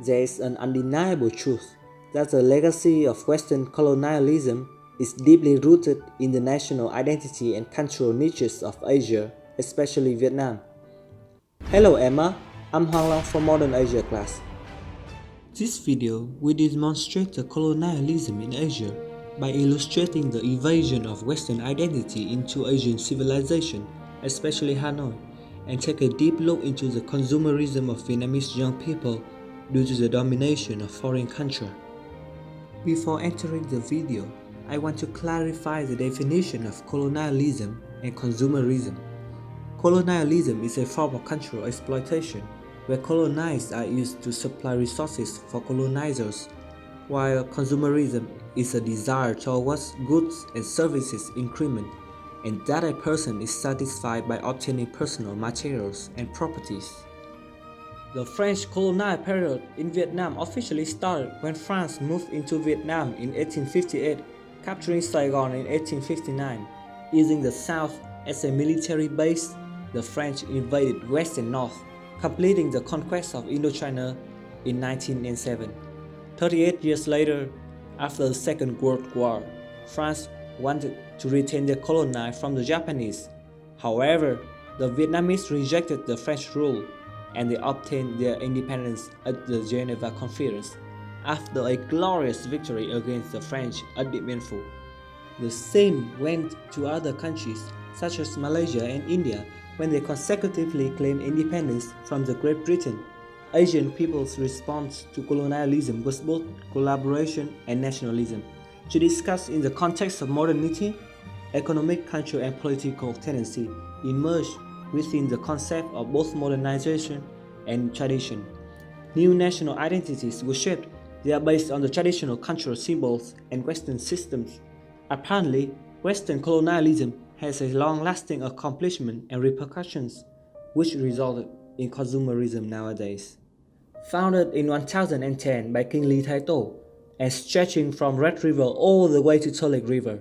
There is an undeniable truth that the legacy of Western colonialism is deeply rooted in the national identity and cultural niches of Asia, especially Vietnam. Hello Emma, I'm Hoang Long from Modern Asia class. This video will demonstrate the colonialism in Asia by illustrating the invasion of Western identity into Asian civilization, especially Hanoi, and take a deep look into the consumerism of Vietnamese young people due to the domination of foreign culture. Before entering the video, I want to clarify the definition of colonialism and consumerism. Colonialism is a form of cultural exploitation where colonized are used to supply resources for colonizers, while consumerism is a desire towards goods and services increment, and that a person is satisfied by obtaining personal materials and properties. The French colonial period in Vietnam officially started when France moved into Vietnam in 1858, capturing Saigon in 1859. Using the South as a military base, the French invaded West and North, completing the conquest of Indochina in 1907. 38 years later, after the Second World War, France wanted to retain their colony from the Japanese. However, the Vietnamese rejected the French rule, and they obtained their independence at the Geneva Conference after a glorious victory against the French at Dien Bien Phu. The same went to other countries such as Malaysia and India when they consecutively claimed independence from the Great Britain. Asian people's response to colonialism was both collaboration and nationalism. To discuss in the context of modernity, economic, cultural, and political tendency emerged within the concept of both modernization and tradition. New national identities were shaped. They are based on the traditional cultural symbols and Western systems. Apparently, Western colonialism has a long-lasting accomplishment and repercussions, which resulted in consumerism nowadays. Founded in 1010 by King Li Taitou and stretching from Red River all the way to Tolic River,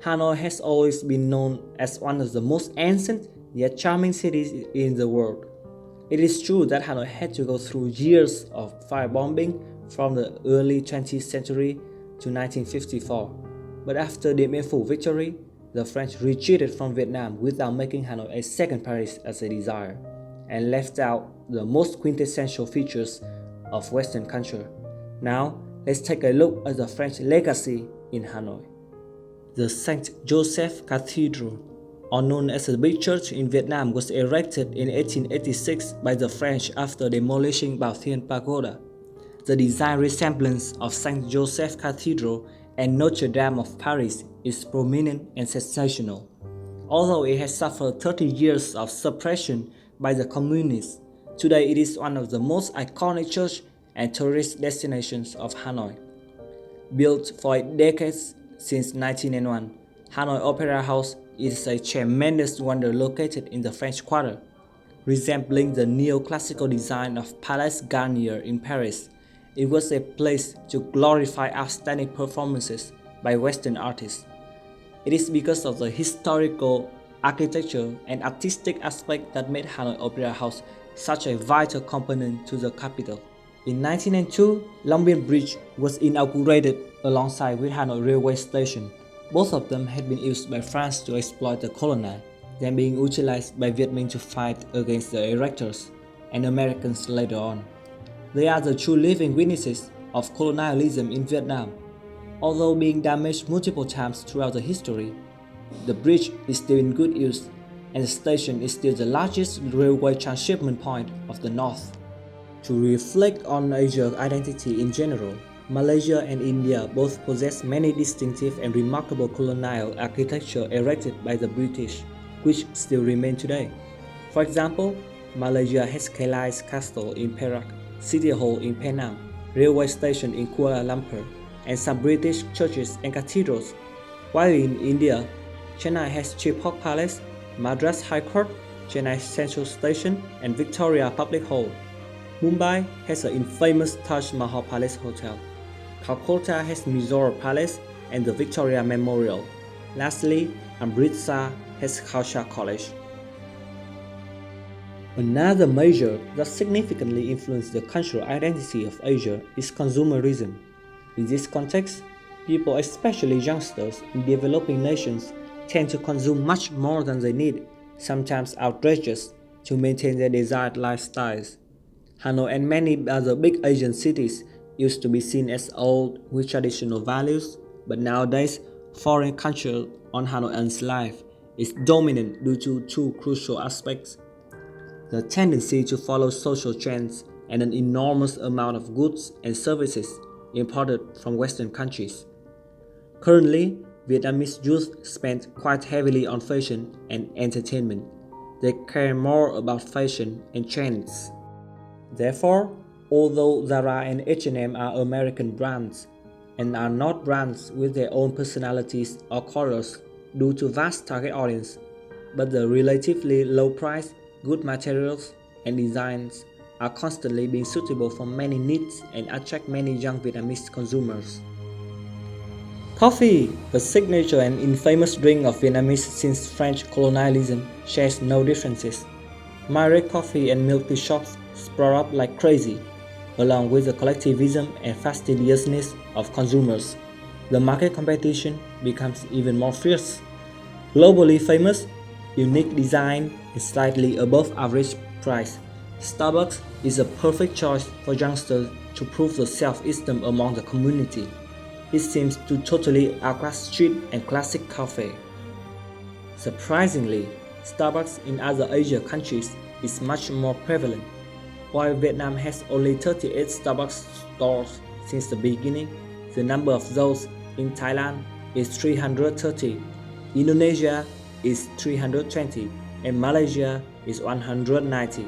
Hanoi has always been known as one of the most ancient yet charming cities in the world. It is true that Hanoi had to go through years of firebombing from the early 20th century to 1954, but after the Dien Bien Phu victory, the French retreated from Vietnam without making Hanoi a second Paris as a desire, and left out the most quintessential features of Western culture. Now, let's take a look at the French legacy in Hanoi. The Saint Joseph Cathedral, or known as the Big Church in Vietnam, was erected in 1886 by the French after demolishing Bảo Thiên Pagoda. The design resemblance of Saint Joseph Cathedral and Notre Dame of Paris is prominent and sensational. Although it has suffered 30 years of suppression by the communists, today it is one of the most iconic church and tourist destinations of Hanoi. Built for decades since 1901, Hanoi Opera House is a tremendous wonder located in the French Quarter. Resembling the neoclassical design of Palais Garnier in Paris, it was a place to glorify outstanding performances by Western artists. It is because of the historical, architecture, and artistic aspect that made Hanoi Opera House such a vital component to the capital. In 1902, Long Biên Bridge was inaugurated alongside with Hanoi Railway Station. Both of them had been used by France to exploit the colony, then being utilized by Viet Minh to fight against the erectors and Americans later on. They are the true living witnesses of colonialism in Vietnam. Although being damaged multiple times throughout the history, the bridge is still in good use, and the station is still the largest railway transshipment point of the North. To reflect on Asia's identity in general, Malaysia and India both possess many distinctive and remarkable colonial architecture erected by the British, which still remain today. For example, Malaysia has Kelais Castle in Perak, City Hall in Penang, railway station in Kuala Lumpur, and some British churches and cathedrals, while in India, Chennai has Chiphok Palace, Madras High Court, Chennai Central Station, and Victoria Public Hall. Mumbai has the infamous Taj Mahal Palace Hotel. Calcutta has Mysore Palace and the Victoria Memorial. Lastly, Amritsar has Khalsa College. Another measure that significantly influenced the cultural identity of Asia is consumerism. In this context, people, especially youngsters in developing nations, tend to consume much more than they need, sometimes outrageous, to maintain their desired lifestyles. Hanoi and many other big Asian cities used to be seen as old with traditional values, but nowadays, foreign culture on Hanoians' life is dominant due to two crucial aspects: the tendency to follow social trends and an enormous amount of goods and services imported from Western countries. Currently, Vietnamese youth spend quite heavily on fashion and entertainment. They care more about fashion and trends. Therefore, although Zara and H&M are American brands and are not brands with their own personalities or colors due to vast target audience, but the relatively low price, good materials, and designs are constantly being suitable for many needs and attract many young Vietnamese consumers. Coffee, a signature and infamous drink of Vietnamese since French colonialism, shares no differences. Myriad coffee and milk tea shops sprout up like crazy, along with the collectivism and fastidiousness of consumers. The market competition becomes even more fierce. Globally famous, unique design, and slightly above average price, Starbucks is a perfect choice for youngsters to prove the self-esteem among the community. It seems to totally outclass street and classic coffee. Surprisingly, Starbucks in other Asia countries is much more prevalent. While Vietnam has only 38 Starbucks stores since the beginning, the number of those in Thailand is 330, Indonesia is 320, and Malaysia is 190.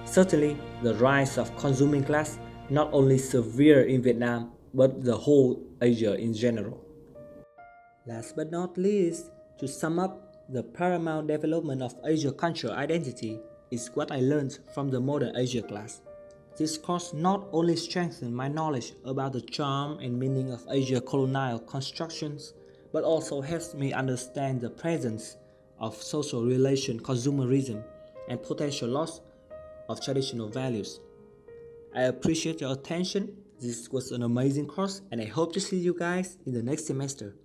Certainly, the rise of consuming class not only severe in Vietnam, but the whole Asia in general. Last but not least, to sum up, the paramount development of Asia cultural identity is what I learned from the Modern Asia class. This course not only strengthened my knowledge about the charm and meaning of Asia colonial constructions, but also helps me understand the presence of social relation consumerism and potential loss of traditional values. I appreciate your attention. This was an amazing course and I hope to see you guys in the next semester.